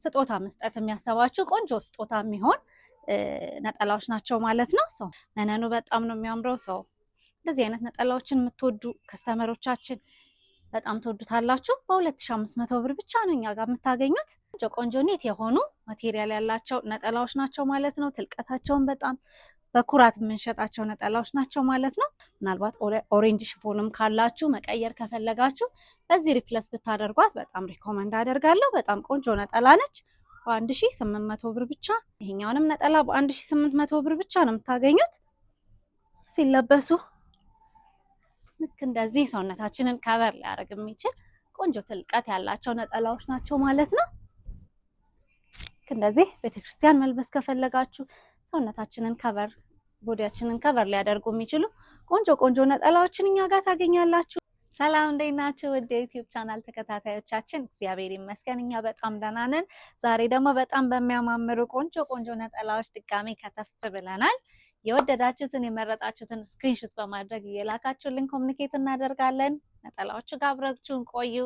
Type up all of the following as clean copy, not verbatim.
ስጦታ መስጠት የሚያሰባችሁ ቆንጆ ስጦታ የሚሆን ነጠላዎች ናቸው ማለት ነው። ሰው መነኑ በጣም ነው የሚያምረው። ሰው እንደዚህ አይነት ነጠላዎችን የምትወዱ ከስተመሮቻችን በጣም ትወዱታላችሁ። በ2500 ብር ብቻ ነው እኛ ጋር የምታገኙት። ቆንጆ ኔት የሆኑ ማቴሪያል ያላቸው ነጠላዎች ናቸው ማለት ነው። ትልቀታቸውን በጣም በኩራት የምንሸጣቸው ነጠላዎች ናቸው ማለት ነው። ምናልባት ኦሬንጅ ሽፎንም ካላችሁ መቀየር ከፈለጋችሁ በዚህ ሪፕለስ ብታደርጓት በጣም ሪኮመንድ አደርጋለሁ። በጣም ቆንጆ ነጠላ ነች። በ1800 ብር ብቻ ይሄኛውንም ነጠላ በ1800 ብር ብቻ ነው የምታገኙት። ሲለበሱ ልክ እንደዚህ ሰውነታችንን ከቨር ሊያደርግ የሚችል ቆንጆ ትልቀት ያላቸው ነጠላዎች ናቸው ማለት ነው። ልክ እንደዚህ ቤተክርስቲያን መልበስ ከፈለጋችሁ ሰውነታችንን ከቨር ቦዲያችንን ከቨር ሊያደርጉ የሚችሉ ቆንጆ ነጠላዎችን እኛ ጋር ታገኛላችሁ። ሰላም እንዴት ናችሁ? ወደ ዩቲዩብ ቻናል ተከታታዮቻችን እግዚአብሔር ይመስገን እኛ በጣም ደህና ነን። ዛሬ ደግሞ በጣም በሚያማምሩ ቆንጆ ነጠላዎች ድጋሜ ከተፍ ብለናል። የወደዳችሁትን የመረጣችሁትን ስክሪንሾት በማድረግ እየላካችሁልን ኮሙኒኬት እናደርጋለን። ነጠላዎቹ ጋር አብራችሁን ቆዩ።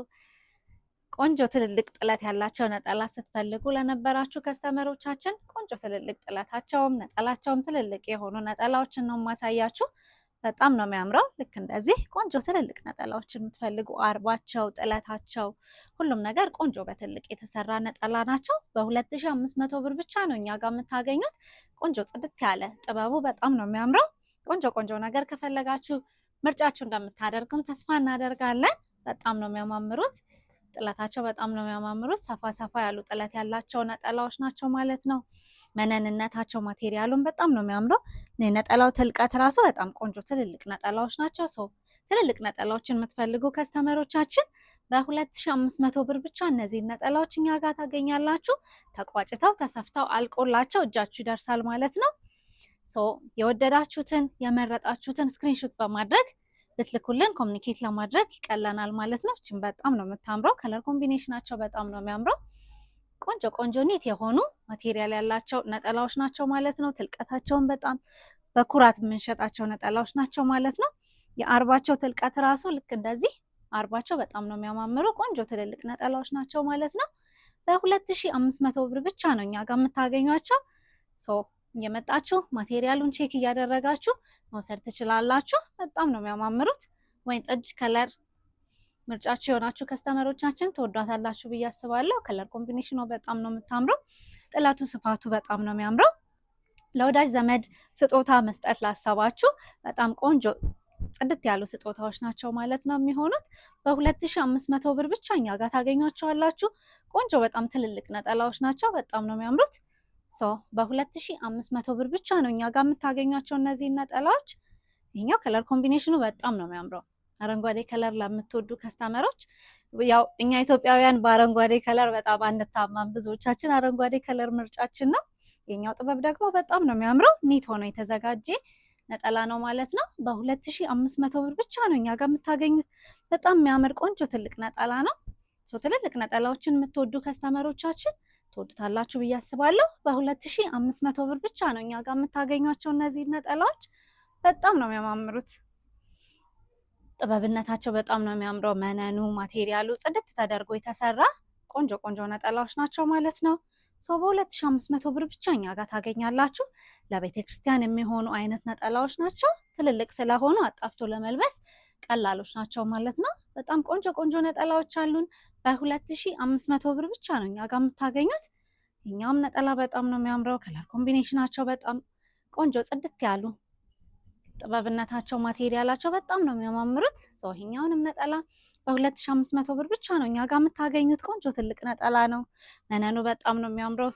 ቆንጆ ትልልቅ ጥለት ያላቸው ነጠላ ስትፈልጉ ለነበራችሁ ከስተመሮቻችን ቆንጆ ትልልቅ ጥለታቸውም ነጠላቸውም ትልልቅ የሆኑ ነጠላዎችን ነው ማሳያችሁ። በጣም ነው የሚያምረው። ልክ እንደዚህ ቆንጆ ትልልቅ ነጠላዎችን የምትፈልጉ አርባቸው ጥለታቸው ሁሉም ነገር ቆንጆ በትልቅ የተሰራ ነጠላ ናቸው። በ2500 ብር ብቻ ነው እኛ ጋር የምታገኙት። ቆንጆ ጽድት ያለ ጥበቡ በጣም ነው የሚያምረው። ቆንጆ ነገር ከፈለጋችሁ ምርጫችሁ እንደምታደርጉን ተስፋ እናደርጋለን። በጣም ነው የሚያማምሩት። ጥለታቸው በጣም ነው የሚያማምሩት። ሰፋ ያሉ ጥለት ያላቸው ነጠላዎች ናቸው ማለት ነው። መነንነታቸው ማቴሪያሉን በጣም ነው የሚያምረው። ነጠላው ትልቀት ራሱ በጣም ቆንጆ ትልልቅ ነጠላዎች ናቸው። ሰው ትልልቅ ነጠላዎችን የምትፈልጉ ከስተመሮቻችን በ2500 ብር ብቻ እነዚህ ነጠላዎች እኛ ጋር ታገኛላችሁ። ተቋጭተው ተሰፍተው አልቆላቸው እጃችሁ ይደርሳል ማለት ነው። የወደዳችሁትን የመረጣችሁትን ስክሪንሾት በማድረግ ብትልኩልን ኮሙኒኬት ለማድረግ ይቀለናል ማለት ነው። እቺም በጣም ነው የምታምረው። ከለር ኮምቢኔሽናቸው በጣም ነው የሚያምረው። ቆንጆ ኔት የሆኑ ማቴሪያል ያላቸው ነጠላዎች ናቸው ማለት ነው። ትልቀታቸውን በጣም በኩራት የምንሸጣቸው ነጠላዎች ናቸው ማለት ነው። የአርባቸው ትልቀት ራሱ ልክ እንደዚህ አርባቸው በጣም ነው የሚያማምሩ ቆንጆ ትልልቅ ነጠላዎች ናቸው ማለት ነው። በ2500 ብር ብቻ ነው እኛ ጋር የምታገኟቸው። እየመጣችሁ ማቴሪያሉን ቼክ እያደረጋችሁ መውሰድ ትችላላችሁ። በጣም ነው የሚያማምሩት። ወይን ጠጅ ከለር ምርጫችሁ የሆናችሁ ከስተመሮቻችን ተወዷታላችሁ ብዬ አስባለሁ። ከለር ኮምቢኔሽኑ በጣም ነው የምታምረው። ጥለቱ ስፋቱ በጣም ነው የሚያምረው። ለወዳጅ ዘመድ ስጦታ መስጠት ላሰባችሁ በጣም ቆንጆ ጽድት ያሉ ስጦታዎች ናቸው ማለት ነው የሚሆኑት። በ2500 ብር ብቻ እኛ ጋር ታገኟቸዋላችሁ። ቆንጆ በጣም ትልልቅ ነጠላዎች ናቸው። በጣም ነው የሚያምሩት። በ2500 ብር ብቻ ነው እኛ ጋር የምታገኟቸው እነዚህ ነጠላዎች። ይሄኛው ከለር ኮምቢኔሽኑ በጣም ነው የሚያምረው። አረንጓዴ ከለር ለምትወዱ ከስተመሮች ያው እኛ ኢትዮጵያውያን በአረንጓዴ ከለር በጣም አንታማም። ብዙዎቻችን አረንጓዴ ከለር ምርጫችን ነው። የኛው ጥበብ ደግሞ በጣም ነው የሚያምረው። ኒት ሆኖ የተዘጋጀ ነጠላ ነው ማለት ነው። በ2500 ብር ብቻ ነው እኛ ጋር የምታገኙት። በጣም የሚያምር ቆንጆ ትልቅ ነጠላ ነው። ትልልቅ ነጠላዎችን የምትወዱ ከስተመሮቻችን ትወዱታላችሁ ብዬ አስባለሁ። በ2500 ብር ብቻ ነው እኛ ጋር የምታገኟቸው እነዚህ ነጠላዎች። በጣም ነው የሚያማምሩት። ጥበብነታቸው በጣም ነው የሚያምረው። መነኑ ማቴሪያሉ ጽድት ተደርጎ የተሰራ ቆንጆ ነጠላዎች ናቸው ማለት ነው። በ2500 ብር ብቻ እኛ ጋር ታገኛላችሁ። ለቤተ ክርስቲያን የሚሆኑ አይነት ነጠላዎች ናቸው። ትልልቅ ስለሆኑ አጣፍቶ ለመልበስ ቀላሎች ናቸው ማለት ነው። በጣም ቆንጆ ነጠላዎች አሉን። በ2500 ብር ብቻ ነው እኛ ጋር የምታገኙት። ይሄኛውም ነጠላ በጣም ነው የሚያምረው። ከለር ኮምቢኔሽናቸው በጣም ቆንጆ ጽድት ያሉ ጥበብነታቸው ማቴሪያላቸው በጣም ነው የሚያማምሩት። ይሄኛውንም ነጠላ በ2500 ብር ብቻ ነው እኛ ጋር የምታገኙት። ቆንጆ ትልቅ ነጠላ ነው። መነኑ በጣም ነው የሚያምረው።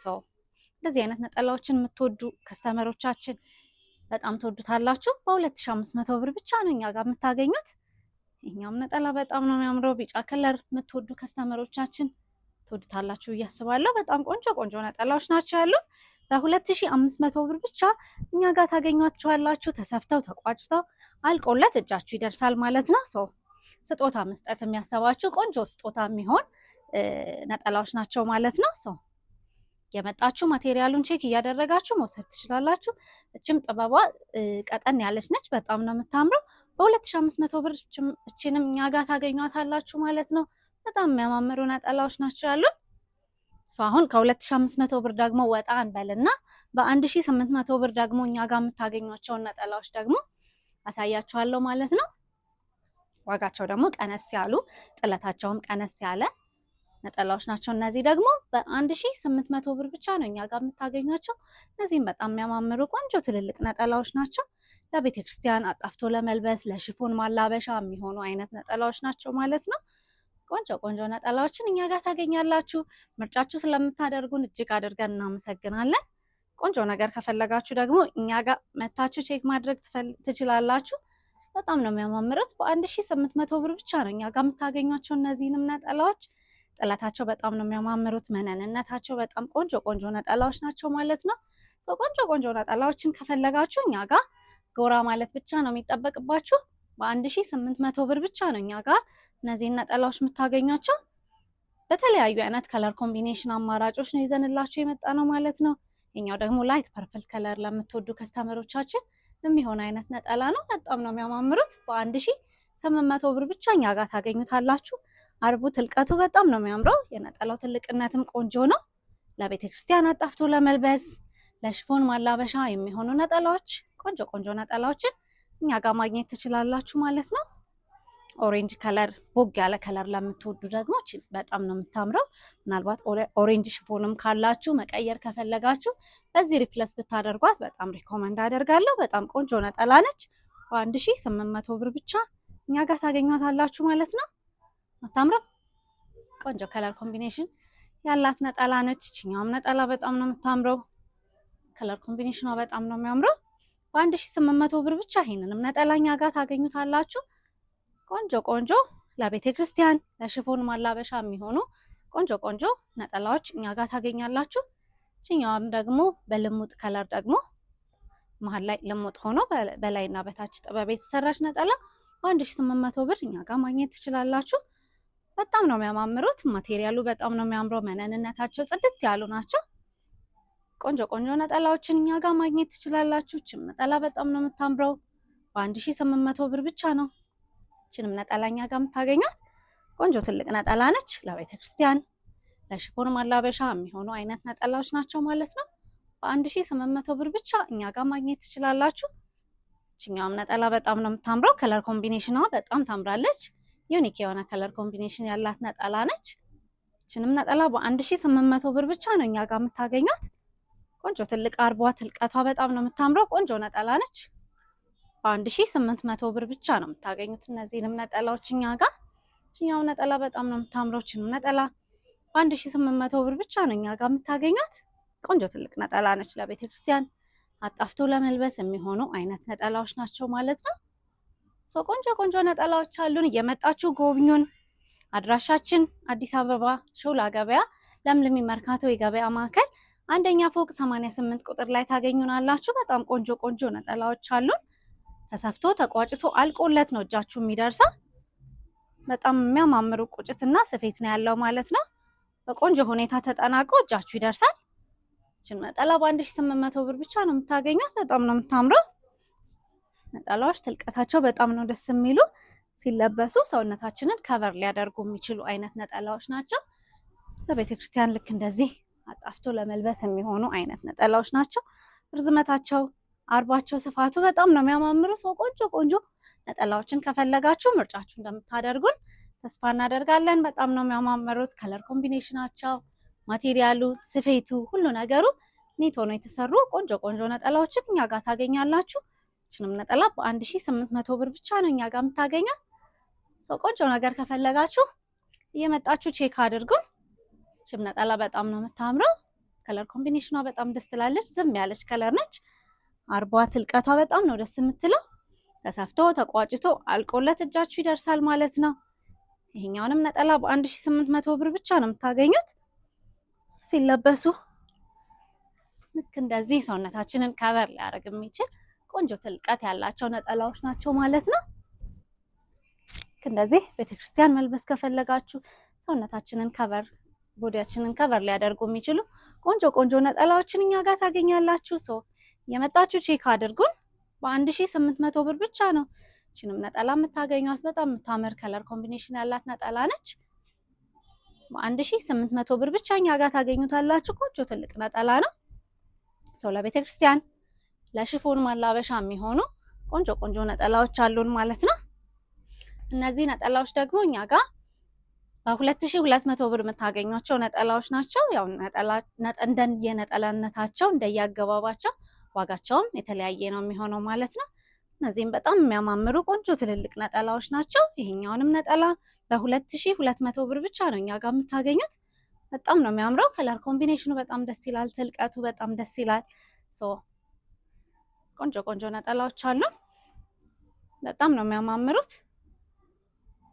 እንደዚህ አይነት ነጠላዎችን የምትወዱ ከስተመሮቻችን በጣም ትወዱታላችሁ። በ2500 ብር ብቻ ነው እኛ ጋር የምታገኙት። ይሄኛውም ነጠላ በጣም ነው የሚያምረው። ቢጫ ከለር የምትወዱ ከስተመሮቻችን ትወዱታላችሁ ብዬ አስባለሁ። በጣም ቆንጆ ነጠላዎች ናቸው ያሉት። በ2500 ብር ብቻ እኛ ጋር ታገኟቸዋላችሁ። ተሰፍተው ተቋጭተው አልቆለት እጃችሁ ይደርሳል ማለት ነው። ስጦታ መስጠት የሚያሰባችሁ ቆንጆ ስጦታ የሚሆን ነጠላዎች ናቸው ማለት ነው። የመጣችሁ ማቴሪያሉን ቼክ እያደረጋችሁ መውሰድ ትችላላችሁ። እችም ጥበቧ ቀጠን ያለች ነች። በጣም ነው የምታምረው። በ2500 ብር እችንም እኛ ጋር ታገኟታላችሁ ማለት ነው። በጣም የሚያማምሩ ነጠላዎች ናቸው ያሉት። አሁን ከ2500 ብር ደግሞ ወጣ እንበልና በ1800 ብር ደግሞ እኛ ጋር የምታገኟቸውን ነጠላዎች ደግሞ አሳያችኋለሁ ማለት ነው። ዋጋቸው ደግሞ ቀነስ ያሉ ጥለታቸውም ቀነስ ያለ ነጠላዎች ናቸው። እነዚህ ደግሞ በ1800 ብር ብቻ ነው እኛ ጋር የምታገኟቸው። እነዚህም በጣም የሚያማምሩ ቆንጆ ትልልቅ ነጠላዎች ናቸው። ለቤተ ክርስቲያን አጣፍቶ ለመልበስ ለሽፎን ማላበሻ የሚሆኑ አይነት ነጠላዎች ናቸው ማለት ነው። ቆንጆ ቆንጆ ነጠላዎችን እኛ ጋር ታገኛላችሁ። ምርጫችሁ ስለምታደርጉን እጅግ አድርገን እናመሰግናለን። ቆንጆ ነገር ከፈለጋችሁ ደግሞ እኛ ጋር መታችሁ ቼክ ማድረግ ትችላላችሁ። በጣም ነው የሚያማምሩት። በ1800 ብር ብቻ ነው እኛ ጋር የምታገኟቸው እነዚህንም ነጠላዎች። ጥለታቸው በጣም ነው የሚያማምሩት። መነንነታቸው በጣም ቆንጆ ቆንጆ ነጠላዎች ናቸው ማለት ነው። ቆንጆ ቆንጆ ነጠላዎችን ከፈለጋችሁ እኛ ጋር ጎራ ማለት ብቻ ነው የሚጠበቅባችሁ። በ1800 ብር ብቻ ነው እኛ ጋር እነዚህን ነጠላዎች የምታገኟቸው። በተለያዩ አይነት ከለር ኮምቢኔሽን አማራጮች ነው ይዘንላችሁ የመጣ ነው ማለት ነው። የኛው ደግሞ ላይት ፐርፕል ከለር ለምትወዱ ከስተመሮቻችን የሚሆን አይነት ነጠላ ነው። በጣም ነው የሚያማምሩት። በ1800 ብር ብቻ እኛ ጋር ታገኙታላችሁ። አርቡ ትልቀቱ በጣም ነው የሚያምረው። የነጠላው ትልቅነትም ቆንጆ ነው። ለቤተ ክርስቲያን አጣፍቶ ለመልበስ ለሽፎን ማላበሻ የሚሆኑ ነጠላዎች ቆንጆ ቆንጆ ነጠላዎችን እኛ ጋር ማግኘት ትችላላችሁ ማለት ነው። ኦሬንጅ ከለር ቦግ ያለ ከለር ለምትወዱ ደግሞ በጣም ነው የምታምረው። ምናልባት ኦሬንጅ ሽፎንም ካላችሁ መቀየር ከፈለጋችሁ በዚህ ሪፕለስ ብታደርጓት በጣም ሪኮመንድ አደርጋለሁ። በጣም ቆንጆ ነጠላ ነች። በ1800 ብር ብቻ እኛ ጋር ታገኟታላችሁ ማለት ነው። አታምረው? ቆንጆ ከለር ኮምቢኔሽን ያላት ነጠላ ነች። እችኛውም ነጠላ በጣም ነው የምታምረው። ከለር ኮምቢኔሽኗ በጣም ነው የሚያምረው። በ1800 ብር ብቻ ይሄንንም ነጠላ እኛ ጋር ታገኙታላችሁ። ቆንጆ ቆንጆ ለቤተ ክርስቲያን ለሽፎን ማላበሻ የሚሆኑ ቆንጆ ቆንጆ ነጠላዎች እኛ ጋር ታገኛላችሁ። እችኛዋም ደግሞ በልሙጥ ከለር ደግሞ መሀል ላይ ልሙጥ ሆኖ በላይና በታች ጥበብ የተሰራች ነጠላ በ1800 ብር እኛ ጋር ማግኘት ትችላላችሁ። በጣም ነው የሚያማምሩት። ማቴሪያሉ በጣም ነው የሚያምረው። መነንነታቸው ጽድት ያሉ ናቸው። ቆንጆ ቆንጆ ነጠላዎችን እኛ ጋር ማግኘት ትችላላችሁ። እችም ነጠላ በጣም ነው የምታምረው። በ1800 ብር ብቻ ነው እችንም ነጠላ እኛ ጋር የምታገኟት። ቆንጆ ትልቅ ነጠላ ነች። ለቤተ ክርስቲያን ለሽፎን ማላበሻ የሚሆኑ አይነት ነጠላዎች ናቸው ማለት ነው። በ1800 ብር ብቻ እኛ ጋር ማግኘት ትችላላችሁ። እችኛውም ነጠላ በጣም ነው የምታምረው። ከለር ኮምቢኔሽኗ በጣም ታምራለች። ዩኒክ የሆነ ከለር ኮምቢኔሽን ያላት ነጠላ ነች። እችንም ነጠላ በ1800 ብር ብቻ ነው እኛ ጋር የምታገኟት። ቆንጆ ትልቅ አርቧ ትልቀቷ በጣም ነው የምታምረው። ቆንጆ ነጠላ ነች። በ1800 ብር ብቻ ነው የምታገኙት እነዚህንም ነጠላዎች እኛ ጋር። እችኛው ነጠላ በጣም ነው የምታምረው። እችንም ነጠላ በ1800 ብር ብቻ ነው እኛ ጋር የምታገኟት። ቆንጆ ትልቅ ነጠላ ነች። ለቤተ ክርስቲያን አጣፍቶ ለመልበስ የሚሆኑ አይነት ነጠላዎች ናቸው ማለት ነው። ቆንጆ ቆንጆ ነጠላዎች አሉን። እየመጣችሁ ጎብኙን። አድራሻችን አዲስ አበባ ሾላ ገበያ ለምለም መርካቶ የገበያ ማዕከል አንደኛ ፎቅ 88 ቁጥር ላይ ታገኙናላችሁ። በጣም ቆንጆ ቆንጆ ነጠላዎች አሉን። ተሰፍቶ ተቋጭቶ አልቆለት ነው እጃችሁ የሚደርሰው። በጣም የሚያማምሩ ቁጭትና ስፌት ነው ያለው ማለት ነው። በቆንጆ ሁኔታ ተጠናቆ እጃችሁ ይደርሳል። እቺን ነጠላ በ1800 ብር ብቻ ነው የምታገኙት። በጣም ነው የምታምረው። ነጠላዎች ትልቀታቸው በጣም ነው ደስ የሚሉ። ሲለበሱ ሰውነታችንን ከቨር ሊያደርጉ የሚችሉ አይነት ነጠላዎች ናቸው። ለቤተ ክርስቲያን ልክ እንደዚህ አጣፍቶ ለመልበስ የሚሆኑ አይነት ነጠላዎች ናቸው። ርዝመታቸው፣ አርባቸው፣ ስፋቱ በጣም ነው የሚያማምሩ። ቆንጆ ቆንጆ ነጠላዎችን ከፈለጋችሁ ምርጫችሁ እንደምታደርጉን ተስፋ እናደርጋለን። በጣም ነው የሚያማምሩት። ከለር ኮምቢኔሽናቸው፣ ማቴሪያሉ፣ ስፌቱ፣ ሁሉ ነገሩ ኒት ሆኖ የተሰሩ ቆንጆ ቆንጆ ነጠላዎችን እኛ ጋር ታገኛላችሁ። እችንም ነጠላ በ1800 ብር ብቻ ነው እኛ ጋር የምታገኛት። ቆንጆ ነገር ከፈለጋችሁ እየመጣችሁ ቼክ አድርጉን። እችም ነጠላ በጣም ነው የምታምረው። ከለር ኮምቢኔሽኗ በጣም ደስ ትላለች። ዝም ያለች ከለር ነች። አርቧ ትልቀቷ በጣም ነው ደስ የምትለው። ተሰፍቶ ተቋጭቶ አልቆለት እጃችሁ ይደርሳል ማለት ነው። ይሄኛውንም ነጠላ በ1800 ብር ብቻ ነው የምታገኙት። ሲለበሱ ልክ እንደዚህ ሰውነታችንን ከቨር ሊያደርግ የሚችል ቆንጆ ትልቀት ያላቸው ነጠላዎች ናቸው ማለት ነው። ልክ እንደዚህ ቤተክርስቲያን መልበስ ከፈለጋችሁ ሰውነታችንን ከቨር ቦዲያችንን ከቨር ሊያደርጉ የሚችሉ ቆንጆ ቆንጆ ነጠላዎችን እኛ ጋር ታገኛላችሁ። የመጣችሁ ቼክ አድርጉን። በ1800 ብር ብቻ ነው እችንም ነጠላ የምታገኟት። በጣም የምታምር ከለር ኮምቢኔሽን ያላት ነጠላ ነች። በ1800 ብር ብቻ እኛ ጋር ታገኙታላችሁ። ቆንጆ ትልቅ ነጠላ ነው። ሰው ለቤተክርስቲያን ለሽፎን ማላበሻ የሚሆኑ ቆንጆ ቆንጆ ነጠላዎች አሉን ማለት ነው። እነዚህ ነጠላዎች ደግሞ እኛ ጋር በ2200 ብር የምታገኟቸው ነጠላዎች ናቸው። ያው የነጠላነታቸው እንደየአገባባቸው ዋጋቸውም የተለያየ ነው የሚሆነው ማለት ነው። እነዚህም በጣም የሚያማምሩ ቆንጆ ትልልቅ ነጠላዎች ናቸው። ይሄኛውንም ነጠላ በ2200 ብር ብቻ ነው እኛ ጋር የምታገኙት። በጣም ነው የሚያምረው። ከለር ኮምቢኔሽኑ በጣም ደስ ይላል። ትልቀቱ በጣም ደስ ይላል። ቆንጆ ቆንጆ ነጠላዎች አሉ። በጣም ነው የሚያማምሩት።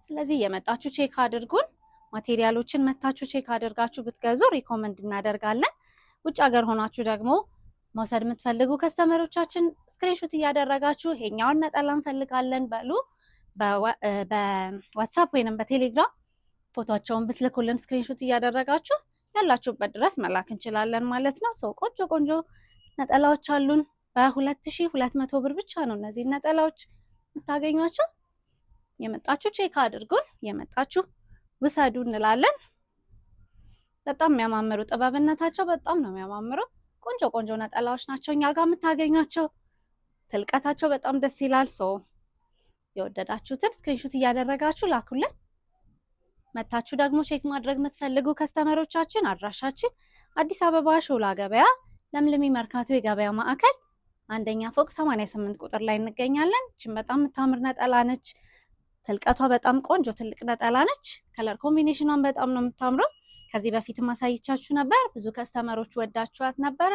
ስለዚህ እየመጣችሁ ቼክ አድርጉን። ማቴሪያሎችን መታችሁ ቼክ አድርጋችሁ ብትገዙ ሪኮመንድ እናደርጋለን። ውጭ ሀገር ሆናችሁ ደግሞ መውሰድ የምትፈልጉ ከስተመሮቻችን ስክሪንሾት እያደረጋችሁ ይሄኛውን ነጠላ እንፈልጋለን በሉ በዋትሳፕ ወይንም በቴሌግራም ፎቶቸውን ብትልኩልን ስክሪንሾት እያደረጋችሁ ያላችሁበት ድረስ መላክ እንችላለን ማለት ነው። ቆንጆ ቆንጆ ነጠላዎች አሉን። በ2200 ብር ብቻ ነው እነዚህ ነጠላዎች የምታገኟቸው። የመጣችሁ ቼክ አድርጉን፣ የመጣችሁ ውሰዱ እንላለን። በጣም የሚያማምሩ ጥበብነታቸው በጣም ነው የሚያማምሩ ቆንጆ ቆንጆ ነጠላዎች ናቸው እኛ ጋር የምታገኟቸው። ትልቀታቸው በጣም ደስ ይላል። የወደዳችሁትን ስክሪንሾት እያደረጋችሁ ላኩልን። መታችሁ ደግሞ ቼክ ማድረግ የምትፈልጉ ከስተመሮቻችን አድራሻችን አዲስ አበባ ሾላ ገበያ ለምልሚ መርካቶ የገበያ ማዕከል አንደኛ ፎቅ 88 ቁጥር ላይ እንገኛለን። እቺን በጣም የምታምር ነጠላ ነች። ትልቀቷ በጣም ቆንጆ ትልቅ ነጠላ ነች። ከለር ኮምቢኔሽኗን በጣም ነው የምታምረው። ከዚህ በፊት ማሳይቻችሁ ነበር። ብዙ ከስተመሮች ወዳችኋት ነበረ።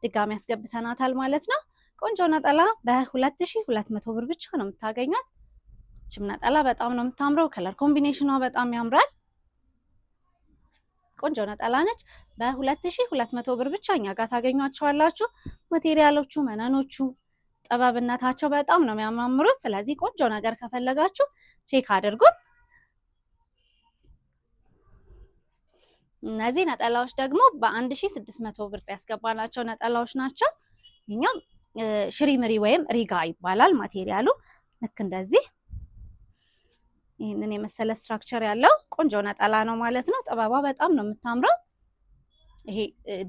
ድጋሚ ያስገብተናታል ማለት ነው። ቆንጆ ነጠላ በ2200 ብር ብቻ ነው የምታገኟት። እቺም ነጠላ በጣም ነው የምታምረው። ከለር ኮምቢኔሽኗ በጣም ያምራል። ቆንጆ ነጠላ ነች። በ2200 ብር ብቻ እኛ ጋር ታገኟቸዋላችሁ። ማቴሪያሎቹ መነኖቹ ጥበብነታቸው በጣም ነው የሚያማምሩት። ስለዚህ ቆንጆ ነገር ከፈለጋችሁ ቼክ አድርጉን። እነዚህ ነጠላዎች ደግሞ በ1600 ብር ያስገባናቸው ነጠላዎች ናቸው። ይሄኛው ሽሪምሪ ወይም ሪጋ ይባላል ማቴሪያሉ። ልክ እንደዚህ ይህንን የመሰለ ስትራክቸር ያለው ቆንጆ ነጠላ ነው ማለት ነው። ጥበቧ በጣም ነው የምታምረው። ይሄ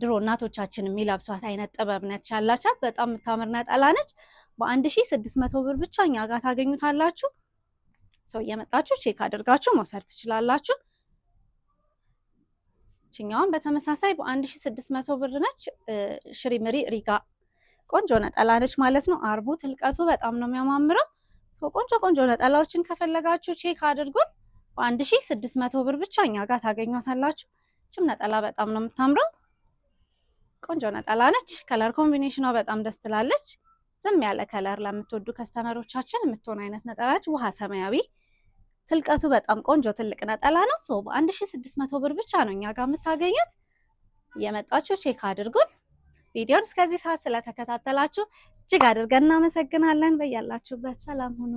ድሮ እናቶቻችን የሚለብሷት አይነት ጥበብ ነች ያላቻት። በጣም የምታምር ነጠላ ነች። በ1600 ብር ብቻ እኛ ጋር ታገኙታላችሁ። እየመጣችሁ ቼክ አድርጋችሁ መውሰድ ትችላላችሁ። ችኛዋን በተመሳሳይ በ1600 ብር ነች። ሽሪምሪ ሪጋ ቆንጆ ነጠላ ነች ማለት ነው። አርቡ ትልቀቱ በጣም ነው የሚያማምረው። ቆንጆ ቆንጆ ነጠላዎችን ከፈለጋችሁ ቼክ አድርጉን። በ1600 ብር ብቻ እኛ ጋር ታገኟታላችሁ። ችም ነጠላ በጣም ነው የምታምረው። ቆንጆ ነጠላ ነች። ከለር ኮምቢኔሽኗ በጣም ደስ ትላለች። ዝም ያለ ከለር ለምትወዱ ከስተመሮቻችን የምትሆን አይነት ነጠላ ነች። ውሃ ሰማያዊ ትልቀቱ በጣም ቆንጆ ትልቅ ነጠላ ነው። በ1600 ብር ብቻ ነው እኛ ጋር የምታገኙት። እየመጣችሁ ቼክ አድርጉን። ቪዲዮን እስከዚህ ሰዓት ስለተከታተላችሁ እጅግ አድርገን እናመሰግናለን። በያላችሁበት ሰላም ሁኑ።